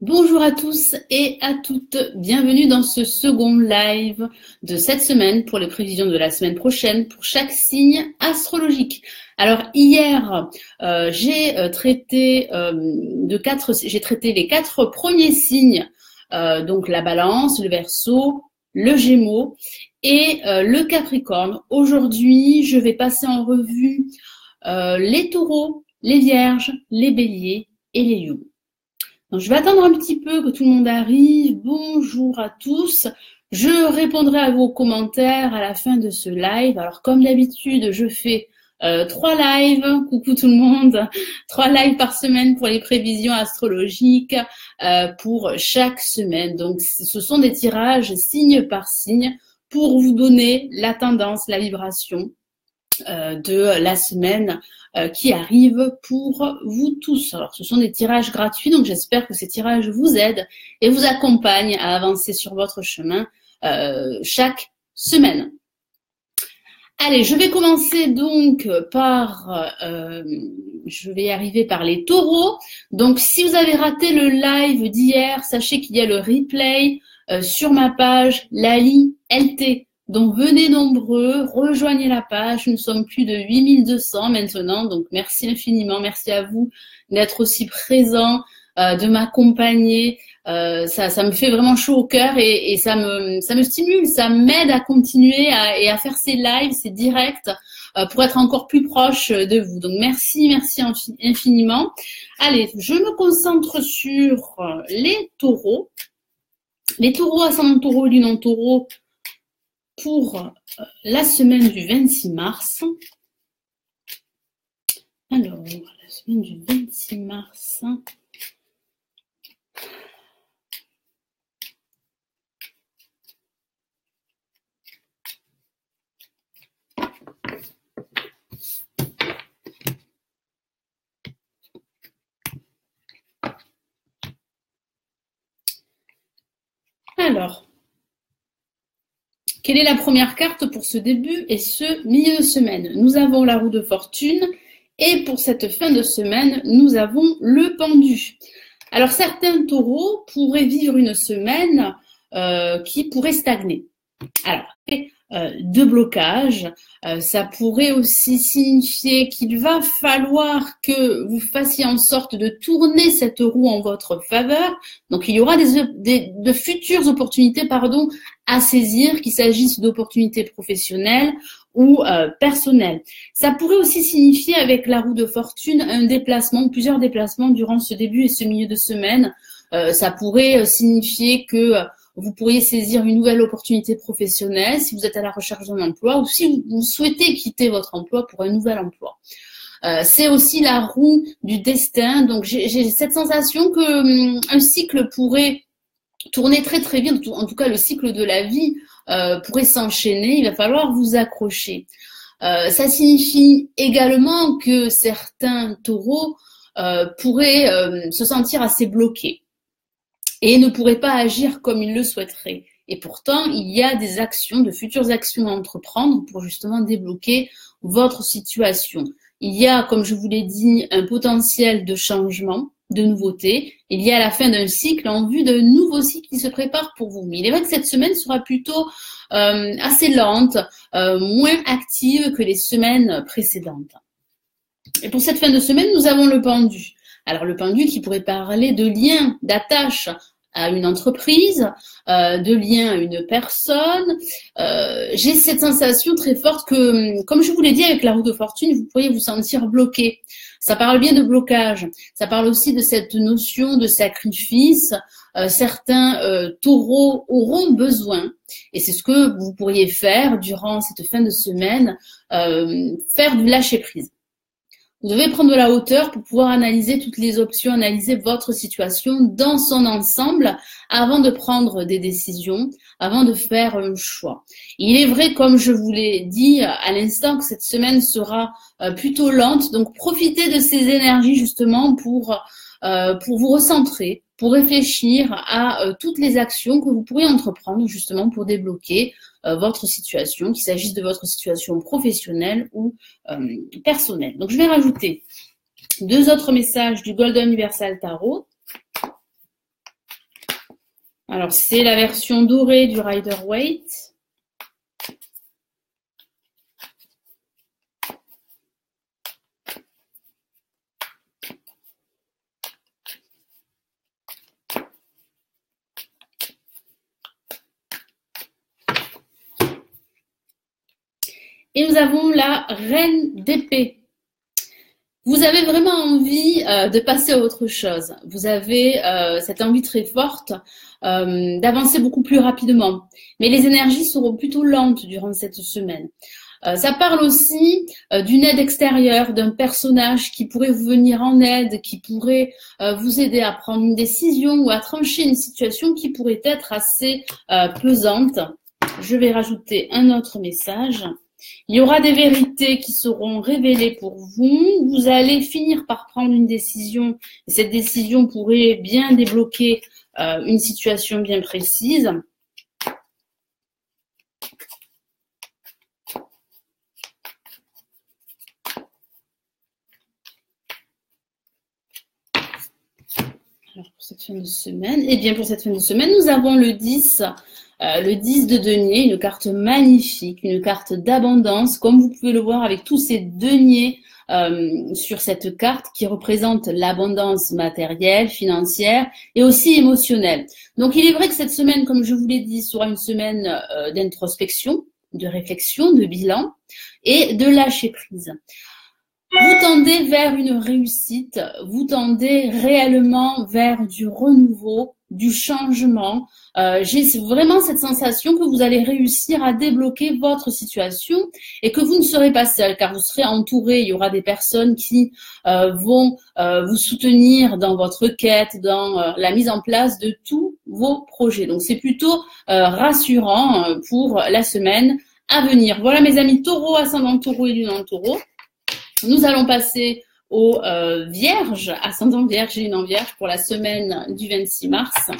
Bonjour à tous et à toutes, bienvenue dans ce second live de cette semaine pour les prévisions de la semaine prochaine pour chaque signe astrologique. Alors hier, j'ai traité les 4 premiers signes, donc la Balance, le Verseau, le Gémeaux et le Capricorne. Aujourd'hui, je vais passer en revue les Taureaux, les Vierges, les Béliers et les Lions. Donc, je vais attendre un petit peu que tout le monde arrive. Bonjour à tous. Je répondrai à vos commentaires à la fin de ce live. Alors, comme d'habitude, je fais 3 lives. Coucou tout le monde. 3 lives par semaine pour les prévisions astrologiques pour chaque semaine. Donc, ce sont des tirages signe par signe pour vous donner la tendance, la vibration de la semaine qui arrive pour vous tous. Alors, ce sont des tirages gratuits, donc j'espère que ces tirages vous aident et vous accompagnent à avancer sur votre chemin chaque semaine. Allez, je vais commencer donc par, je vais arriver par les taureaux. Donc, si vous avez raté le live d'hier, sachez qu'il y a le replay sur ma page Lali LT. Donc, venez nombreux, rejoignez la page. Nous sommes plus de 8200 maintenant. Donc, merci infiniment. Merci à vous d'être aussi présents, de m'accompagner. Ça me fait vraiment chaud au cœur et ça me stimule, ça m'aide à continuer et à faire ces lives, ces directs pour être encore plus proche de vous. Donc, merci infiniment. Allez, je me concentre sur les taureaux. Les taureaux, ascendant taureau, lune en taureau, pour la semaine du 26 mars. Alors, la semaine du 26 mars. Alors, quelle est la première carte pour ce début et ce milieu de semaine? Nous avons la roue de fortune et pour cette fin de semaine, nous avons le pendu. Alors, certains taureaux pourraient vivre une semaine qui pourrait stagner. Alors, de blocage, ça pourrait aussi signifier qu'il va falloir que vous fassiez en sorte de tourner cette roue en votre faveur. Donc, il y aura de futures opportunités, à saisir, qu'il s'agisse d'opportunités professionnelles ou personnelles. Ça pourrait aussi signifier, avec la roue de fortune, un déplacement, plusieurs déplacements durant ce début et ce milieu de semaine. Ça pourrait signifier que vous pourriez saisir une nouvelle opportunité professionnelle si vous êtes à la recherche d'un emploi ou si vous souhaitez quitter votre emploi pour un nouvel emploi. C'est aussi la roue du destin. Donc, j'ai cette sensation que un cycle pourrait tourner très très vite. En tout cas, le cycle de la vie pourrait s'enchaîner. Il va falloir vous accrocher. Ça signifie également que certains taureaux pourraient se sentir assez bloqués et ne pourraient pas agir comme ils le souhaiteraient. Et pourtant, il y a des actions, de futures actions à entreprendre pour justement débloquer votre situation. Il y a, comme je vous l'ai dit, un potentiel de changement, de nouveauté. Il y a la fin d'un cycle en vue d'un nouveau cycle qui se prépare pour vous. Mais il est vrai que cette semaine sera plutôt assez lente, moins active que les semaines précédentes. Et pour cette fin de semaine, nous avons le pendu. Alors, le pendu qui pourrait parler de lien, d'attache à une entreprise, de lien à une personne. J'ai cette sensation très forte que, comme je vous l'ai dit avec la roue de fortune, vous pourriez vous sentir bloqué. Ça parle bien de blocage. Ça parle aussi de cette notion de sacrifice. Certains taureaux auront besoin, et c'est ce que vous pourriez faire durant cette fin de semaine, faire du lâcher-prise. Vous devez prendre de la hauteur pour pouvoir analyser toutes les options, analyser votre situation dans son ensemble avant de prendre des décisions, avant de faire un choix. Il est vrai, comme je vous l'ai dit à l'instant, que cette semaine sera plutôt lente, donc profitez de ces énergies justement pour vous recentrer, pour réfléchir à toutes les actions que vous pourriez entreprendre justement pour débloquer votre situation, qu'il s'agisse de votre situation professionnelle ou personnelle. Donc, je vais rajouter 2 autres messages du Golden Universal Tarot. Alors, c'est la version dorée du Rider-Waite. Et nous avons la reine d'épée. Vous avez vraiment envie de passer à autre chose. Vous avez cette envie très forte d'avancer beaucoup plus rapidement. Mais les énergies seront plutôt lentes durant cette semaine. Ça parle aussi d'une aide extérieure, d'un personnage qui pourrait vous venir en aide, qui pourrait vous aider à prendre une décision ou à trancher une situation qui pourrait être assez pesante. Je vais rajouter un autre message. Il y aura des vérités qui seront révélées pour vous. Vous allez finir par prendre une décision et cette décision pourrait bien débloquer une situation bien précise. Alors pour cette fin de semaine, eh bien pour cette fin de semaine, nous avons le 10 de denier, une carte magnifique, une carte d'abondance, comme vous pouvez le voir avec tous ces deniers sur cette carte qui représente l'abondance matérielle, financière et aussi émotionnelle. Donc il est vrai que cette semaine, comme je vous l'ai dit, sera une semaine d'introspection, de réflexion, de bilan et de lâcher prise. Vous tendez vers une réussite, vous tendez réellement vers du renouveau, du changement. J'ai vraiment cette sensation que vous allez réussir à débloquer votre situation et que vous ne serez pas seul car vous serez entouré. Il y aura des personnes qui vont vous soutenir dans votre quête, dans la mise en place de tous vos projets. Donc c'est plutôt rassurant pour la semaine à venir. Voilà mes amis taureaux, ascendant taureau et lune en taureau. Nous allons passer aux vierges, ascendant vierge et lune en vierge pour la semaine du 26 mars.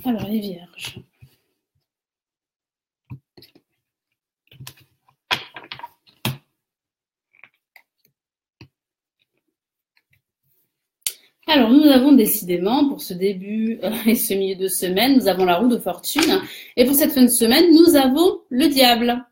Alors, les vierges. Alors, nous avons décidément, pour ce début et ce milieu de semaine, nous avons la roue de fortune. Et pour cette fin de semaine, nous avons le diable.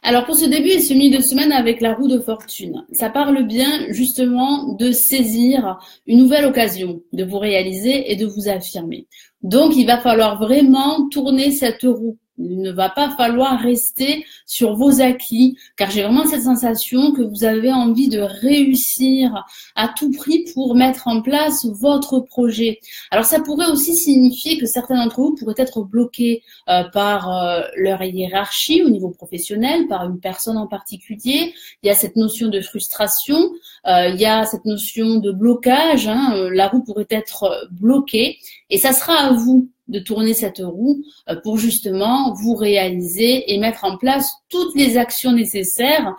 Alors, pour ce début et ce milieu de semaine avec la roue de fortune, ça parle bien justement de saisir une nouvelle occasion, de vous réaliser et de vous affirmer. Donc, il va falloir vraiment tourner cette roue. Il ne va pas falloir rester sur vos acquis, car j'ai vraiment cette sensation que vous avez envie de réussir à tout prix pour mettre en place votre projet. Alors, ça pourrait aussi signifier que certains d'entre vous pourraient être bloqués par leur hiérarchie au niveau professionnel, par une personne en particulier. Il y a cette notion de frustration, il y a cette notion de blocage, la roue pourrait être bloquée et ça sera à vous de tourner cette roue pour justement vous réaliser et mettre en place toutes les actions nécessaires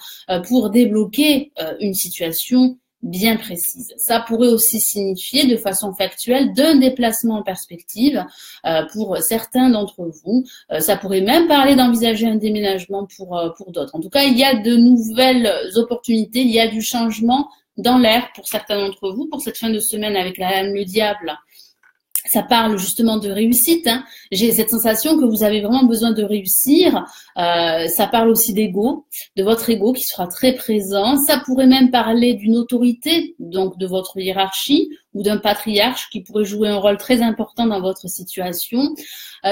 pour débloquer une situation bien précise. Ça pourrait aussi signifier de façon factuelle d'un déplacement en perspective pour certains d'entre vous. Ça pourrait même parler d'envisager un déménagement pour d'autres. En tout cas, il y a de nouvelles opportunités, il y a du changement dans l'air pour certains d'entre vous. Pour cette fin de semaine avec la Dame le Diable, ça parle justement de réussite. J'ai cette sensation que vous avez vraiment besoin de réussir. Ça parle aussi d'ego, de votre ego qui sera très présent. Ça pourrait même parler d'une autorité, donc de votre hiérarchie ou d'un patriarche qui pourrait jouer un rôle très important dans votre situation.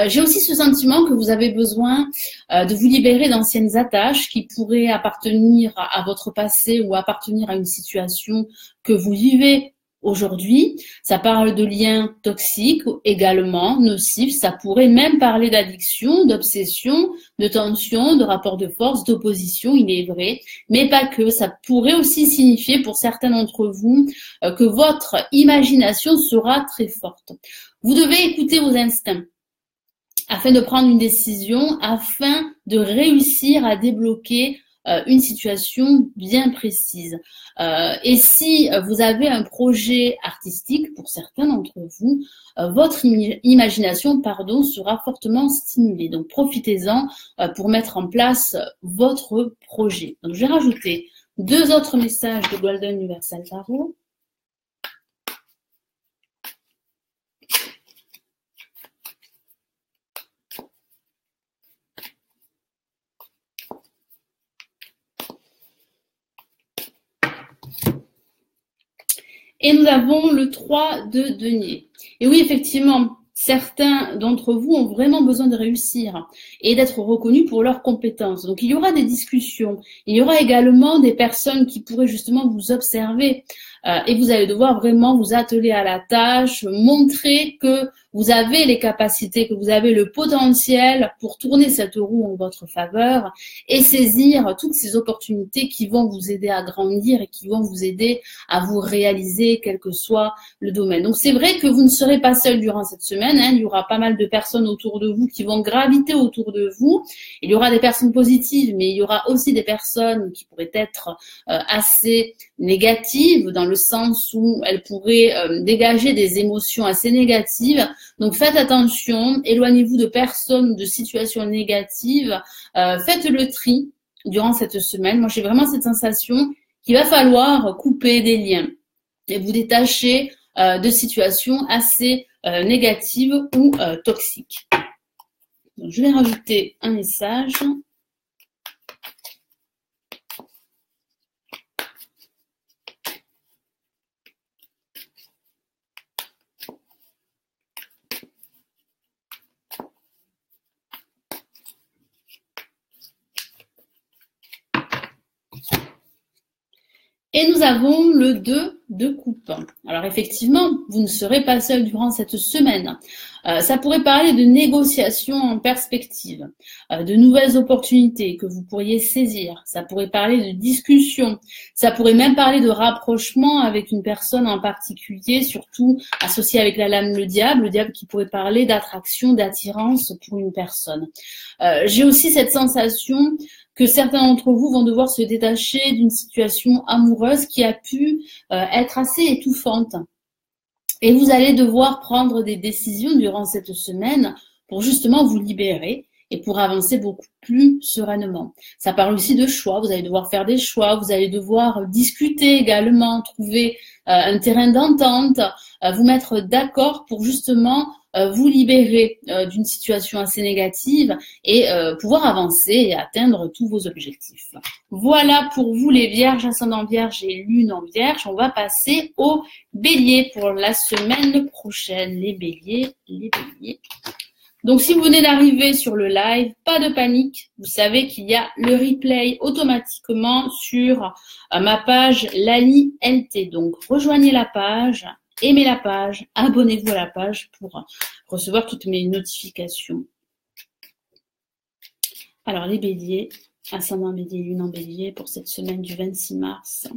J'ai aussi ce sentiment que vous avez besoin de vous libérer d'anciennes attaches qui pourraient appartenir à votre passé ou appartenir à une situation que vous vivez Aujourd'hui, ça parle de liens toxiques, également nocifs, ça pourrait même parler d'addiction, d'obsession, de tension, de rapport de force, d'opposition, il est vrai, mais pas que, ça pourrait aussi signifier pour certains d'entre vous que votre imagination sera très forte. Vous devez écouter vos instincts afin de prendre une décision, afin de réussir à débloquer une situation bien précise. Et si vous avez un projet artistique, pour certains d'entre vous, votre imagination sera fortement stimulée. Donc profitez-en pour mettre en place votre projet. Donc je vais rajouter 2 autres messages de Golden Universal Tarot. Et nous avons le 3 de denier. Et oui, effectivement, certains d'entre vous ont vraiment besoin de réussir et d'être reconnus pour leurs compétences. Donc, il y aura des discussions. Il y aura également des personnes qui pourraient justement vous observer. Et vous allez devoir vraiment vous atteler à la tâche, montrer que vous avez les capacités, que vous avez le potentiel pour tourner cette roue en votre faveur et saisir toutes ces opportunités qui vont vous aider à grandir et qui vont vous aider à vous réaliser, quel que soit le domaine. Donc c'est vrai que vous ne serez pas seul durant cette semaine, hein. Il y aura pas mal de personnes autour de vous qui vont graviter autour de vous. Il y aura des personnes positives, mais il y aura aussi des personnes qui pourraient être assez négatives, dans le sens où elles pourraient dégager des émotions assez négatives. Donc faites attention, éloignez-vous de personnes, de situations négatives, faites le tri durant cette semaine. Moi j'ai vraiment cette sensation qu'il va falloir couper des liens et vous détacher de situations assez négatives ou toxiques. Donc, je vais rajouter un message. Et nous avons le 2 de coupe. Alors effectivement, vous ne serez pas seul durant cette semaine. Ça pourrait parler de négociations en perspective, de nouvelles opportunités que vous pourriez saisir. Ça pourrait parler de discussions. Ça pourrait même parler de rapprochement avec une personne en particulier, surtout associée avec la lame le diable qui pourrait parler d'attraction, d'attirance pour une personne. J'ai aussi cette sensation que certains d'entre vous vont devoir se détacher d'une situation amoureuse qui a pu être assez étouffante. Et vous allez devoir prendre des décisions durant cette semaine pour justement vous libérer et pour avancer beaucoup plus sereinement. Ça parle aussi de choix, vous allez devoir faire des choix, vous allez devoir discuter également, trouver un terrain d'entente, vous mettre d'accord pour justement vous libérer d'une situation assez négative et pouvoir avancer et atteindre tous vos objectifs. Voilà pour vous les vierges, ascendant vierge et lune en vierge. On va passer aux béliers pour la semaine prochaine. Les béliers. Donc si vous venez d'arriver sur le live, pas de panique. Vous savez qu'il y a le replay automatiquement sur ma page Lali LT. Donc rejoignez la page. Aimez la page, abonnez-vous à la page pour recevoir toutes mes notifications. Alors les béliers, ascendant bélier, lune en bélier pour cette semaine du 26 mars.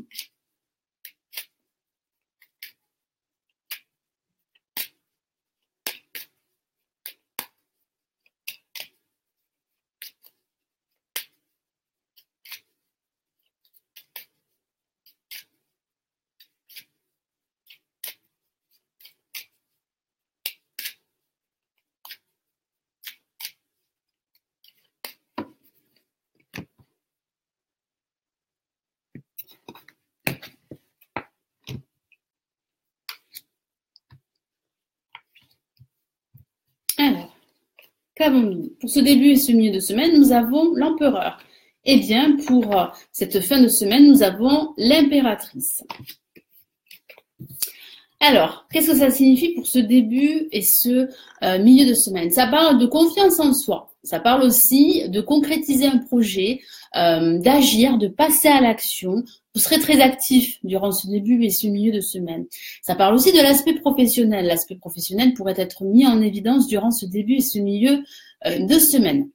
Alors, qu'avons-nous? Pour ce début et ce milieu de semaine, nous avons l'empereur. Eh bien, pour cette fin de semaine, nous avons l'impératrice. Alors, qu'est-ce que ça signifie pour ce début et ce milieu de semaine? Ça parle de confiance en soi. Ça parle aussi de concrétiser un projet, d'agir, de passer à l'action. Vous serez très actif durant ce début et ce milieu de semaine. Ça parle aussi de l'aspect professionnel. L'aspect professionnel pourrait être mis en évidence durant ce début et ce milieu de semaine.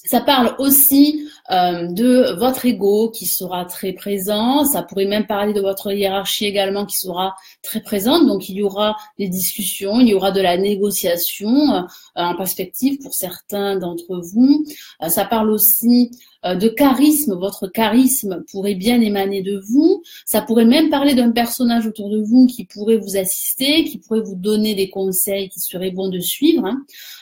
Ça parle aussi de votre ego qui sera très présent. Ça pourrait même parler de votre hiérarchie également qui sera très présente. Donc, il y aura des discussions, il y aura de la négociation en perspective pour certains d'entre vous. Ça parle aussi de charisme. Votre charisme pourrait bien émaner de vous. Ça pourrait même parler d'un personnage autour de vous qui pourrait vous assister, qui pourrait vous donner des conseils qui seraient bons de suivre.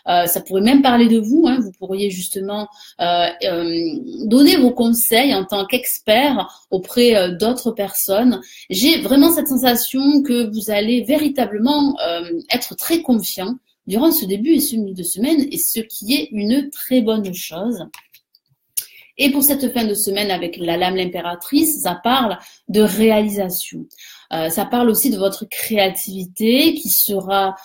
Ça pourrait même parler de vous. Vous pourriez justement donner vos conseils en tant qu'expert auprès d'autres personnes. J'ai vraiment cette sensation que vous allez véritablement être très confiant durant ce début et ce milieu de semaine, et ce qui est une très bonne chose. Et pour cette fin de semaine avec la lame l'impératrice, ça parle de réalisation. Ça parle aussi de votre créativité qui sera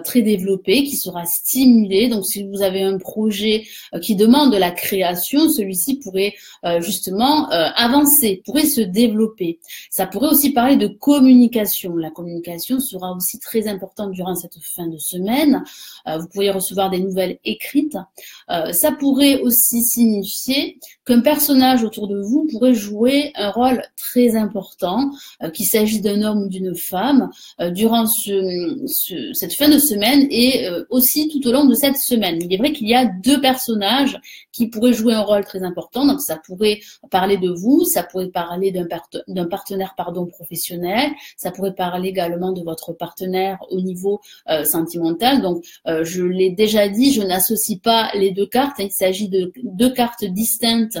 très développée, qui sera stimulée. Donc, si vous avez un projet qui demande de la création, celui-ci pourrait justement avancer, pourrait se développer. Ça pourrait aussi parler de communication. La communication sera aussi très importante durant cette fin de semaine. Vous pourriez recevoir des nouvelles écrites. Ça pourrait aussi signifier qu'un personnage autour de vous pourrait jouer un rôle très important, qu'il s'agisse d'un homme ou d'une femme, durant cette fin de semaine et aussi tout au long de cette semaine. Il est vrai qu'il y a deux personnages qui pourraient jouer un rôle très important, donc ça pourrait parler de vous, ça pourrait parler d'un partenaire professionnel, ça pourrait parler également de votre partenaire au niveau sentimental. Donc, je l'ai déjà dit, je n'associe pas les deux cartes, il s'agit de deux cartes distinctes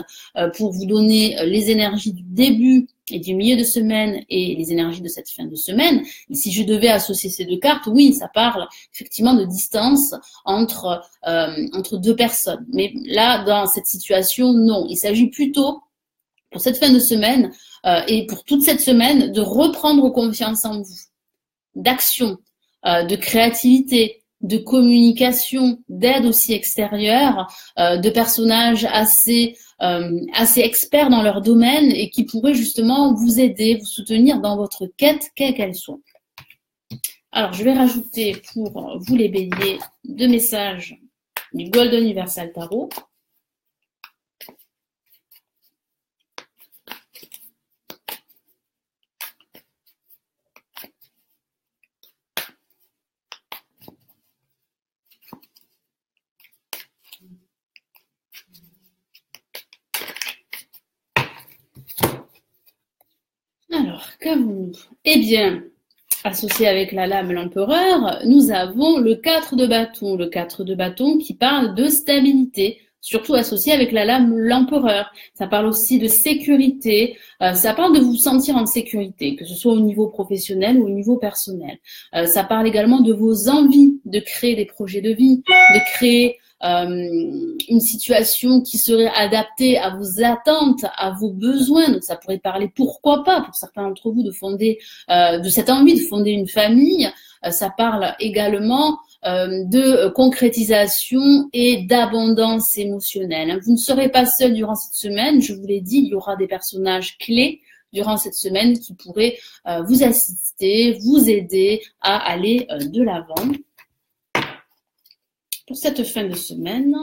pour vous donner les énergies du début et du milieu de semaine et les énergies de cette fin de semaine. Et si je devais associer ces deux cartes, oui, ça parle effectivement de distance entre deux personnes. Mais là, dans cette situation, non. Il s'agit plutôt, pour cette fin de semaine et pour toute cette semaine, de reprendre confiance en vous, d'action, de créativité, de communication, d'aide aussi extérieure, de personnages assez experts dans leur domaine et qui pourraient justement vous aider, vous soutenir dans votre quête, quelle qu'elle soit. Alors, je vais rajouter pour vous les béliers deux messages du Golden Universal Tarot. Alors, qu'avons-nous? Eh bien, associé avec la lame l'empereur, nous avons le 4 de bâton. Le 4 de bâton qui parle de stabilité, surtout associé avec la lame l'empereur. Ça parle aussi de sécurité, ça parle de vous sentir en sécurité, que ce soit au niveau professionnel ou au niveau personnel. Ça parle également de vos envies de créer des projets de vie, de créer une situation qui serait adaptée à vos attentes, à vos besoins. Donc ça pourrait parler, pourquoi pas, pour certains d'entre vous, de fonder, de cette envie de fonder une famille. Ça parle également de concrétisation et d'abondance émotionnelle. Vous ne serez pas seul durant cette semaine. Je vous l'ai dit, il y aura des personnages clés durant cette semaine qui pourraient vous assister, vous aider à aller de l'avant. Pour cette fin de semaine,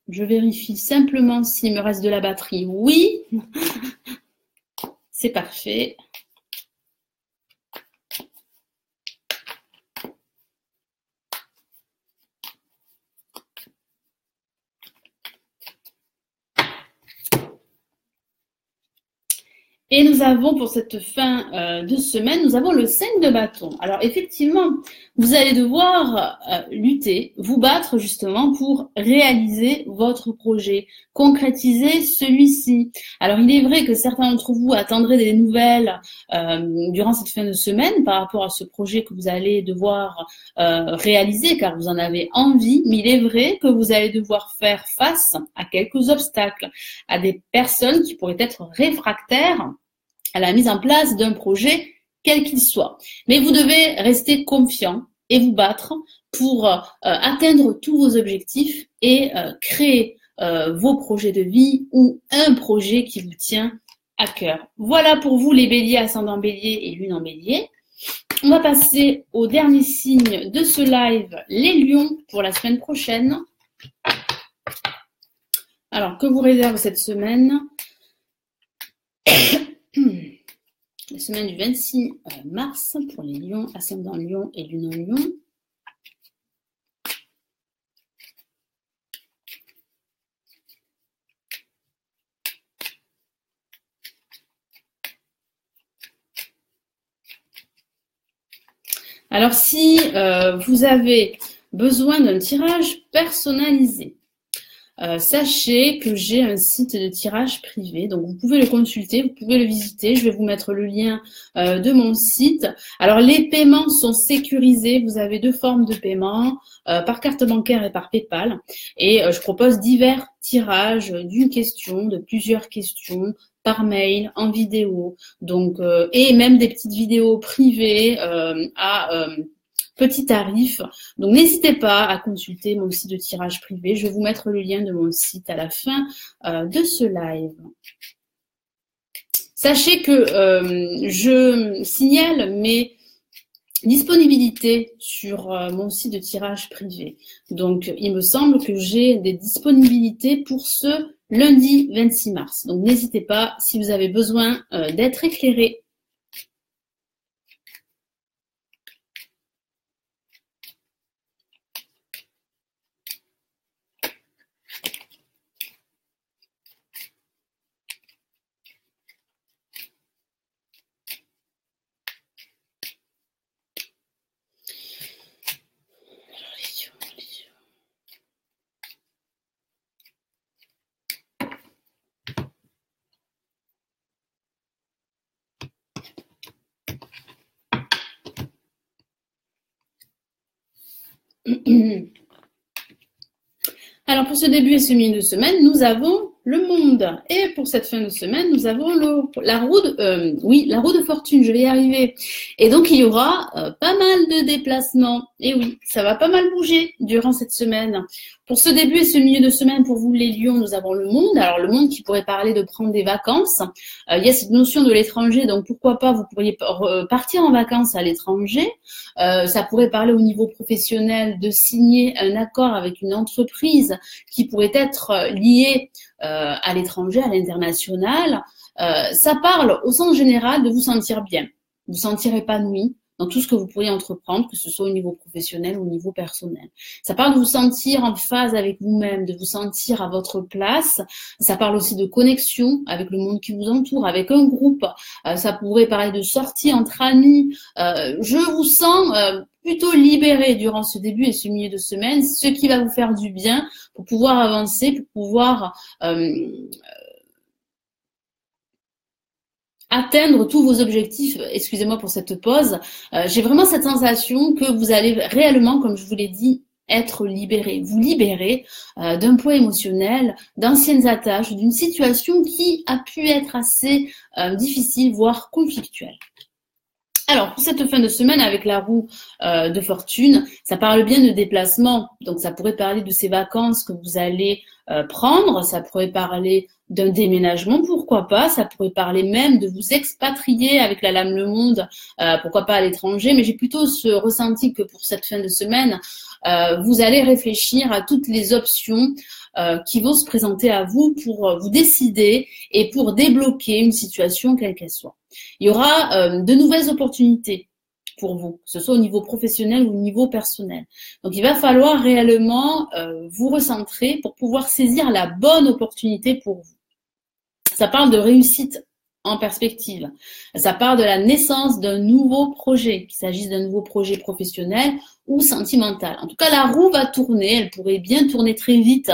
je vérifie simplement s'il me reste de la batterie. Oui, c'est parfait. Et nous avons pour cette fin de semaine, nous avons le 5 de bâton. Alors effectivement, vous allez devoir lutter, vous battre justement pour réaliser votre projet, concrétiser celui-ci. Alors il est vrai que certains d'entre vous attendraient des nouvelles durant cette fin de semaine par rapport à ce projet que vous allez devoir réaliser car vous en avez envie, mais il est vrai que vous allez devoir faire face à quelques obstacles, à des personnes qui pourraient être réfractaires à la mise en place d'un projet, quel qu'il soit. Mais vous devez rester confiant et vous battre pour atteindre tous vos objectifs et créer vos projets de vie ou un projet qui vous tient à cœur. Voilà pour vous les béliers, ascendant bélier et lune en bélier. On va passer au dernier signe de ce live, les lions, pour la semaine prochaine. Alors, que vous réserve cette semaine? La semaine du 26 mars pour les lions, ascendant lion et lune en lion. Alors, si vous avez besoin d'un tirage personnalisé, sachez que j'ai un site de tirage privé, donc vous pouvez le consulter, vous pouvez le visiter. Je vais vous mettre le lien de mon site. Alors, les paiements sont sécurisés. Vous avez 2 formes de paiement, par carte bancaire et par PayPal. Et je propose divers tirages d'une question, de plusieurs questions, par mail, en vidéo, donc et même des petites vidéos privées à petit tarif. Donc n'hésitez pas à consulter mon site de tirage privé. Je vais vous mettre le lien de mon site à la fin de ce live. Sachez que je signale mes disponibilités sur mon site de tirage privé. Donc il me semble que j'ai des disponibilités pour ce lundi 26 mars. Donc n'hésitez pas si vous avez besoin d'être éclairé. Alors pour ce début et ce milieu de semaine, nous avons le monde. Et pour cette fin de semaine, nous avons la roue de fortune, je vais y arriver. Et donc il y aura pas mal de déplacements. Et oui, ça va pas mal bouger durant cette semaine. Pour ce début et ce milieu de semaine, pour vous les lions, nous avons le monde. Alors le monde qui pourrait parler de prendre des vacances. Il y a cette notion de l'étranger, donc pourquoi pas, vous pourriez partir en vacances à l'étranger. Ça pourrait parler au niveau professionnel de signer un accord avec une entreprise qui pourrait être liée à l'étranger, à l'international. Ça parle au sens général de vous sentir bien, vous sentir épanoui dans tout ce que vous pourriez entreprendre, que ce soit au niveau professionnel ou au niveau personnel. Ça parle de vous sentir en phase avec vous-même, de vous sentir à votre place. Ça parle aussi de connexion avec le monde qui vous entoure, avec un groupe. Ça pourrait parler de sortie entre amis. Je vous sens plutôt libéré durant ce début et ce milieu de semaine, ce qui va vous faire du bien pour pouvoir avancer, pour pouvoir atteindre tous vos objectifs. Excusez-moi pour cette pause. J'ai vraiment cette sensation que vous allez réellement, comme je vous l'ai dit, être libéré. Vous libérer d'un poids émotionnel, d'anciennes attaches, d'une situation qui a pu être assez difficile, voire conflictuelle. Alors, pour cette fin de semaine, avec la roue de fortune, ça parle bien de déplacement. Donc, ça pourrait parler de ces vacances que vous allez prendre. Ça pourrait parler d'un déménagement, pourquoi pas. Ça pourrait parler même de vous expatrier avec la lame Le Monde, pourquoi pas à l'étranger. Mais j'ai plutôt ce ressenti que pour cette fin de semaine, vous allez réfléchir à toutes les options qui vont se présenter à vous pour vous décider et pour débloquer une situation quelle qu'elle soit. Il y aura de nouvelles opportunités pour vous, que ce soit au niveau professionnel ou au niveau personnel. Donc, il va falloir réellement vous recentrer pour pouvoir saisir la bonne opportunité pour vous. Ça parle de réussite en perspective. Ça parle de la naissance d'un nouveau projet, qu'il s'agisse d'un nouveau projet professionnel ou sentimental. En tout cas, la roue va tourner. Elle pourrait bien tourner très vite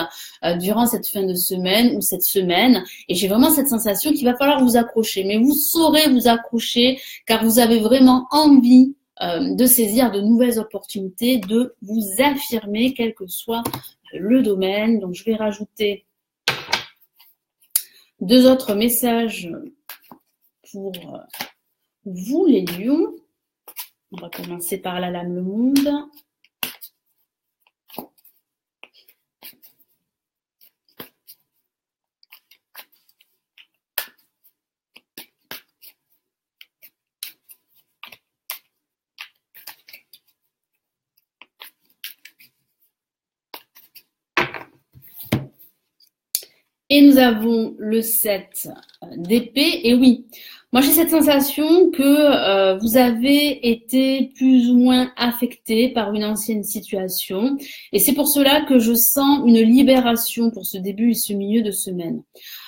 durant cette fin de semaine ou cette semaine. Et j'ai vraiment cette sensation qu'il va falloir vous accrocher. Mais vous saurez vous accrocher car vous avez vraiment envie de saisir de nouvelles opportunités, de vous affirmer quel que soit le domaine. Donc, je vais rajouter 2 autres messages pour vous, les lions. On va commencer par la lame Le Monde. Et nous avons le 7 d'épée. Et oui, moi j'ai cette sensation que vous avez été plus ou moins affecté par une ancienne situation. Et c'est pour cela que je sens une libération pour ce début et ce milieu de semaine.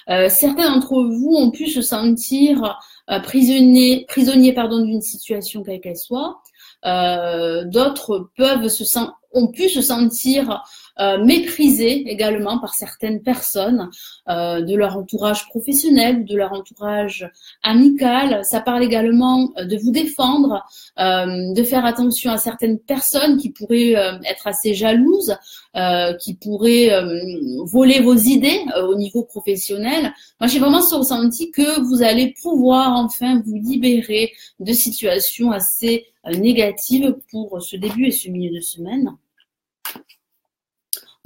Certains d'entre vous ont pu se sentir prisonniers d'une situation quelle qu'elle soit. D'autres ont pu se sentir méprisés également par certaines personnes de leur entourage professionnel, de leur entourage amical. Ça parle également de vous défendre, de faire attention à certaines personnes qui pourraient être assez jalouses, qui pourraient voler vos idées au niveau professionnel. Moi, j'ai vraiment ce ressenti que vous allez pouvoir enfin vous libérer de situations assez négatives pour ce début et ce milieu de semaine.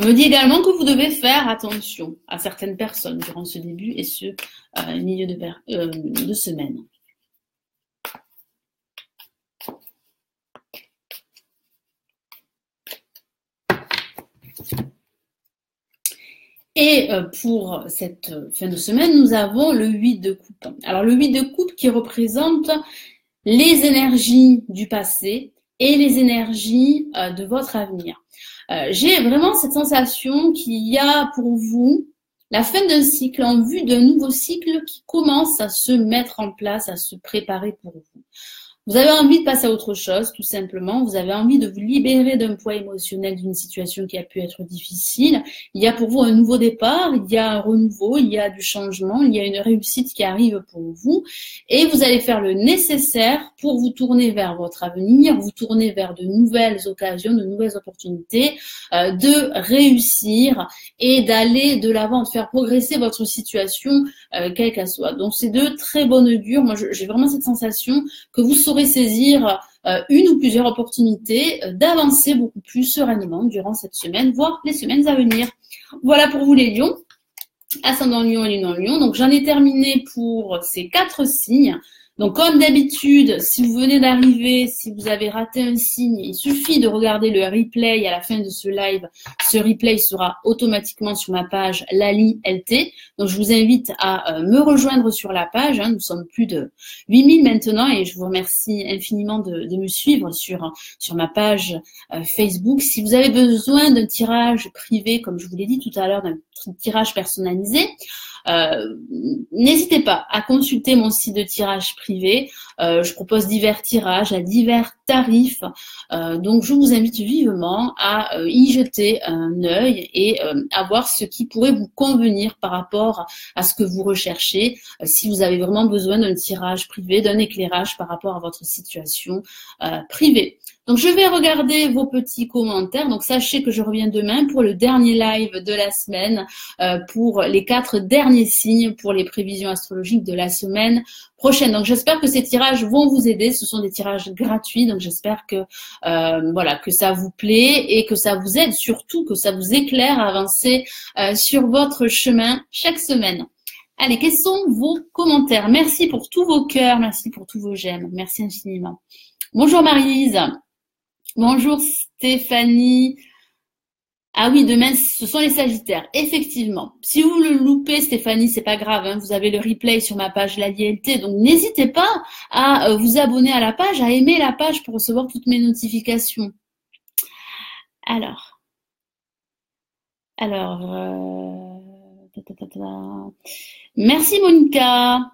On me dit également que vous devez faire attention à certaines personnes durant ce début et ce milieu de semaine. Et pour cette fin de semaine, nous avons le 8 de coupe. Alors le 8 de coupe qui représente les énergies du passé et les énergies de votre avenir. J'ai vraiment cette sensation qu'il y a pour vous la fin d'un cycle en vue d'un nouveau cycle qui commence à se mettre en place, à se préparer pour vous. Vous avez envie de passer à autre chose, tout simplement. Vous avez envie de vous libérer d'un poids émotionnel d'une situation qui a pu être difficile. Il y a pour vous un nouveau départ, il y a un renouveau, il y a du changement, il y a une réussite qui arrive pour vous. Et vous allez faire le nécessaire pour vous tourner vers votre avenir, vous tourner vers de nouvelles occasions, de nouvelles opportunités, de réussir et d'aller de l'avant, de faire progresser votre situation, quelle qu'elle soit. Donc, c'est de très bonnes augure. Moi, j'ai vraiment cette sensation que vous saurez saisir une ou plusieurs opportunités d'avancer beaucoup plus sereinement durant cette semaine, voire les semaines à venir. Voilà pour vous les lions, ascendant lion et lune en lion. Donc j'en ai terminé pour ces 4 signes. Donc comme d'habitude, si vous venez d'arriver, si vous avez raté un signe, il suffit de regarder le replay à la fin de ce live. Ce replay sera automatiquement sur ma page Lali LT. Donc je vous invite à me rejoindre sur la page. Nous sommes plus de 8000 maintenant et je vous remercie infiniment de me suivre sur ma page Facebook. Si vous avez besoin d'un tirage privé, comme je vous l'ai dit tout à l'heure, d'un tirage personnalisé, n'hésitez pas à consulter mon site de tirage privé. Je propose divers tirages à divers tarifs. Donc, je vous invite vivement à y jeter un œil et à voir ce qui pourrait vous convenir par rapport à ce que vous recherchez. Si vous avez vraiment besoin d'un tirage privé, d'un éclairage par rapport à votre situation privée. Donc, je vais regarder vos petits commentaires. Donc, sachez que je reviens demain pour le dernier live de la semaine, pour les 4 derniers signes pour les prévisions astrologiques de la semaine prochaine. Donc, j'espère que ces tirages vont vous aider. Ce sont des tirages gratuits. Donc, j'espère que que ça vous plaît et que ça vous aide, surtout que ça vous éclaire à avancer sur votre chemin chaque semaine. Allez, quels sont vos commentaires? Merci pour tous vos cœurs. Merci pour tous vos j'aime. Merci infiniment. Bonjour Maryse. Bonjour Stéphanie. Ah oui, demain, ce sont les Sagittaires. Effectivement. Si vous le loupez, Stéphanie, c'est pas grave. Hein, vous avez le replay sur ma page LaliLT. Donc, n'hésitez pas à vous abonner à la page, à aimer la page pour recevoir toutes mes notifications. Alors. Merci Monica.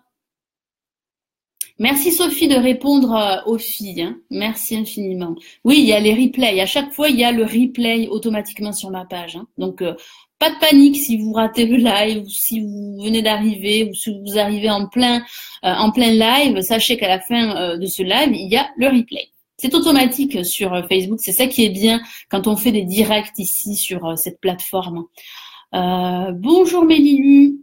Merci Sophie de répondre aux filles. Hein. Merci infiniment. Oui, il y a les replays. À chaque fois, il y a le replay automatiquement sur ma page. Hein. Donc, pas de panique si vous ratez le live ou si vous venez d'arriver ou si vous arrivez en plein live. Sachez qu'à la fin de ce live, il y a le replay. C'est automatique sur Facebook. C'est ça qui est bien quand on fait des directs ici sur cette plateforme. Bonjour Mélilu.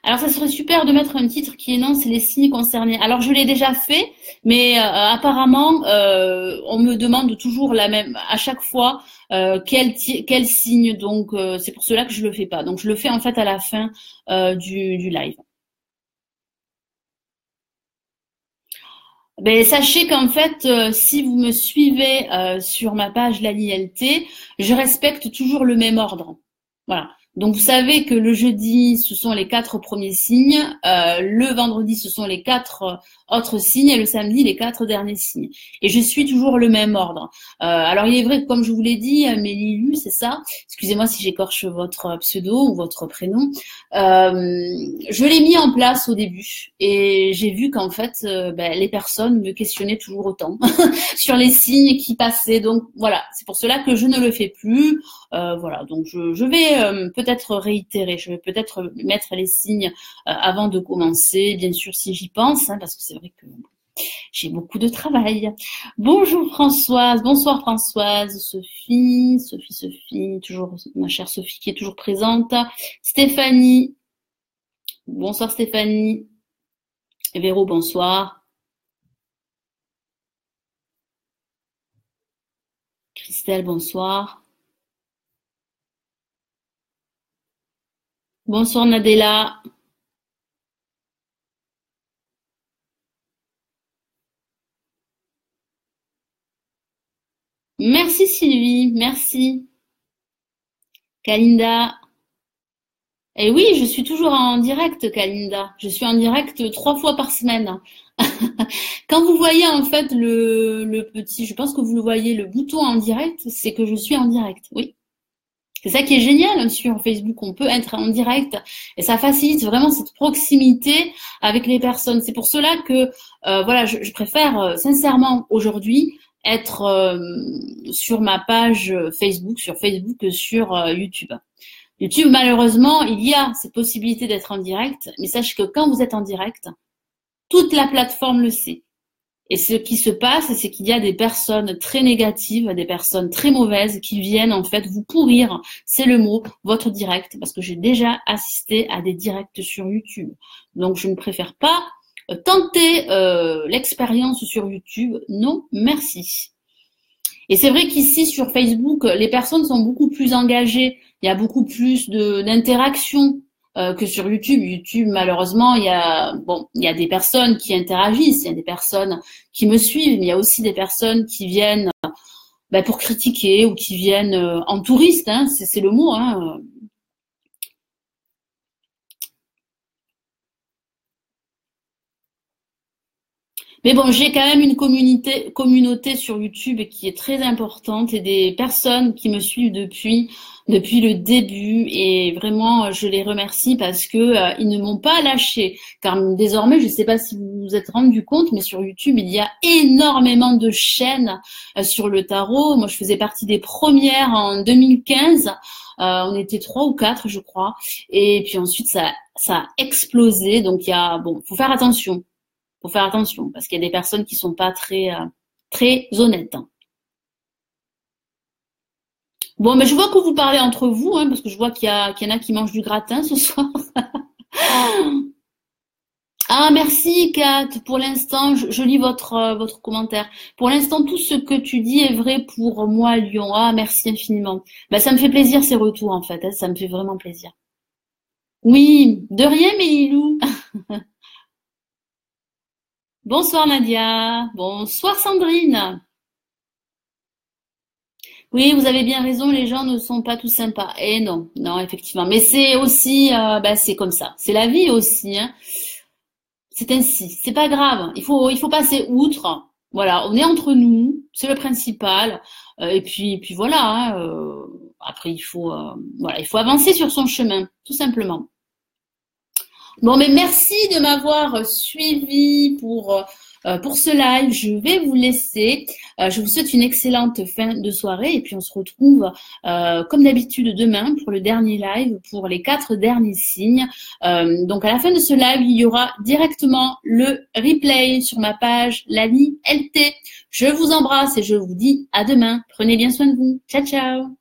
Alors, ça serait super de mettre un titre qui énonce les signes concernés. Alors, je l'ai déjà fait, mais apparemment, on me demande toujours la même, à chaque fois, quel signe. Donc, c'est pour cela que je le fais pas. Donc, je le fais en fait à la fin du live. Ben, sachez qu'en fait, si vous me suivez sur ma page LaliLT, je respecte toujours le même ordre. Voilà. Donc vous savez que le jeudi, ce sont les 4 premiers signes, le vendredi, ce sont les 4 autres signes, et le samedi, les 4 derniers signes. Et je suis toujours le même ordre. Alors il est vrai que, comme je vous l'ai dit, Mélilu, c'est ça. Excusez-moi si j'écorche votre pseudo ou votre prénom. Je l'ai mis en place au début, et j'ai vu qu'en fait, les personnes me questionnaient toujours autant sur les signes qui passaient. Donc voilà, c'est pour cela que je ne le fais plus. Voilà, donc je vais peut-être réitérer, je vais peut-être mettre les signes avant de commencer, bien sûr si j'y pense, hein, parce que c'est vrai que j'ai beaucoup de travail. Bonjour Françoise, bonsoir Françoise, Sophie, toujours ma chère Sophie qui est toujours présente. Stéphanie, bonsoir Stéphanie. Véro, bonsoir. Christelle, bonsoir. Bonsoir Nadella. Merci Sylvie, merci. Kalinda. Et oui, je suis toujours en direct, Kalinda. Je suis en direct 3 fois par semaine. Quand vous voyez en fait le petit, je pense que vous le voyez, le bouton en direct, c'est que je suis en direct. Oui. C'est ça qui est génial sur Facebook. On peut être en direct et ça facilite vraiment cette proximité avec les personnes. C'est pour cela que voilà, je préfère sincèrement aujourd'hui être sur ma page Facebook, que sur YouTube. YouTube, malheureusement, il y a cette possibilité d'être en direct, mais sachez que quand vous êtes en direct, toute la plateforme le sait. Et ce qui se passe, c'est qu'il y a des personnes très négatives, des personnes très mauvaises qui viennent en fait vous pourrir, c'est le mot, votre direct, parce que j'ai déjà assisté à des directs sur YouTube. Donc je ne préfère pas tenter l'expérience sur YouTube, non merci. Et c'est vrai qu'ici sur Facebook, les personnes sont beaucoup plus engagées, il y a beaucoup plus d'interaction que sur YouTube. YouTube, malheureusement, il y a des personnes qui interagissent, il y a des personnes qui me suivent, mais il y a aussi des personnes qui viennent pour critiquer ou qui viennent en touriste, hein, c'est le mot, hein. Mais bon, j'ai quand même une communauté sur YouTube qui est très importante et des personnes qui me suivent depuis le début, et vraiment je les remercie parce que ils ne m'ont pas lâché. Car désormais, je ne sais pas si vous vous êtes rendu compte, mais sur YouTube il y a énormément de chaînes sur le tarot. Moi, je faisais partie des premières en 2015. On était 3 ou 4, je crois, et puis ensuite ça a explosé. Donc faut faire attention. Faut faire attention parce qu'il y a des personnes qui sont pas très honnêtes. Bon, mais je vois que vous parlez entre vous, hein, parce que je vois qu'il y en a qui mangent du gratin ce soir. Ah, merci Kat. Pour l'instant, je lis votre commentaire. Pour l'instant, tout ce que tu dis est vrai pour moi, Lyon. Ah, merci infiniment. Ça me fait plaisir ces retours en fait, hein, ça me fait vraiment plaisir. Oui, de rien, Mélilou. Bonsoir Nadia, bonsoir Sandrine. Oui, vous avez bien raison, les gens ne sont pas tous sympas. Et non, non, effectivement. Mais c'est aussi, c'est comme ça. C'est la vie aussi, hein. C'est ainsi. C'est pas grave. Il faut passer outre. Voilà, on est entre nous, c'est le principal. Et puis voilà. Hein, après, il faut avancer sur son chemin, tout simplement. Bon, mais merci de m'avoir suivi pour ce live. Je vais vous laisser. Je vous souhaite une excellente fin de soirée et puis on se retrouve comme d'habitude demain pour le dernier live, pour les 4 derniers signes. Donc à la fin de ce live, il y aura directement le replay sur ma page LaliLT. Je vous embrasse et je vous dis à demain. Prenez bien soin de vous. Ciao, ciao.